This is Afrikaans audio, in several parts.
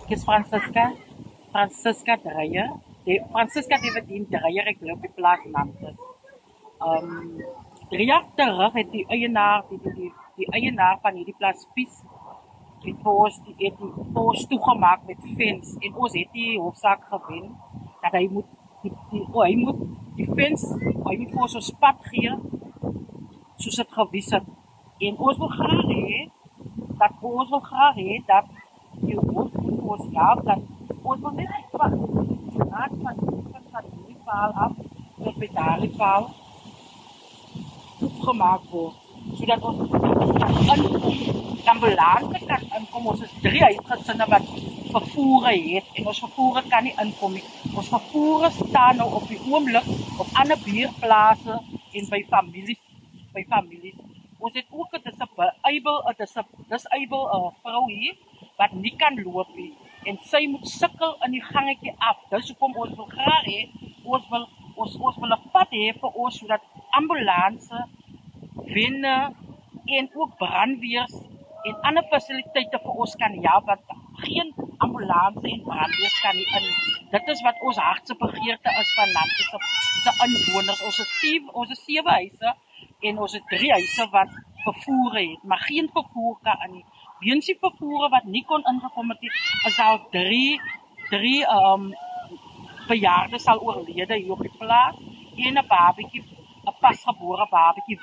Ek is Francisca Dreyer. Francisca Deverdien Dreyer, ek loop die plaas Nantes. 3 jaar terug het die eienaar van hierdie plaas Pies het vir ons toegemaak met fence en ons het die hofsaak gewen dat hy moet die fence vir ons 'n pad gee soos dit gewys het. En ons wil graag hê dat die hof ons help dat ons wil net van die paal af tot by daardie paal opgemaak word, sodat ons ambulance kan inkom. Ons is 3 huisgesinne wat vervoere het en ons vervoere kan nie inkom nie. Ons vervoere staan nou op die oomblik op ander buurtplase en by families. Ons het ook 'n disabled vrou hier wat nie kan loop nie en sy moet sukkel in die gangetjie af. Dis hoekom ons wil graag hê ons wil 'n pad hê vir ons sodat ambulance, wenne en ook brandweers en ander fasiliteite vir ons kan help, want geen ambulance en brandweers kan nie in. Dit is wat ons hartse begeerte is van Nantes se inwoners. Ons is 7 huise en ons het 3 huise wat vervoer het, maar geen vervoer kan in. Weens die vervoere wat nie kon ingekom het, is al 3 bejaardes sal oorlede hier op die plaas en 'n babatjie, 'n pasgebore babatjie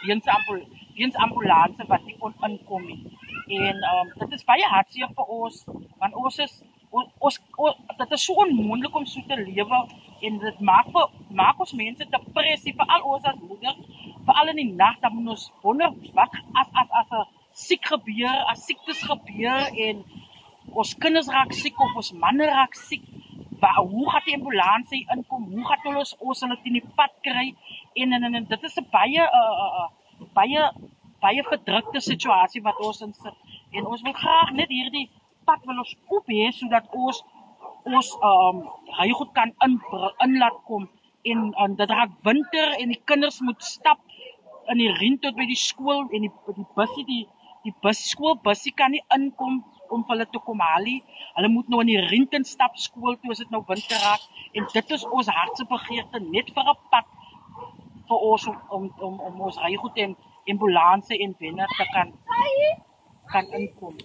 weens ambulance wat nie kon inkom nie. En dit is baie hartseer vir ons, want dit is so onmoontlik om so te lewe en dit maak ons mense depressie, veral ons as moeders, veral in die nag, dan moet ons wonder wat as siektes gebeur en ons kinders raak siek of ons manne raak siek. Hoe gaat die ambulance inkom? Hoe gaat ons hulle in die pad kry? En dit is 'n baie verdrukte situasie wat ons in sit. En ons wil graag net hierdie pad wil ons oop hê sodat ons goed kan in laat kom. En dit raak winter en die kinders moet stap in die ren tot by die skool en die skoolbussie kan nie inkom om hulle te kom haal. Hulle moet nou in die ren stap skool toe as dit nou winter raak. En dit is ons hartse begeerte net vir 'n pad vir ons om ons goed en ambulance en wenne te kan inkom.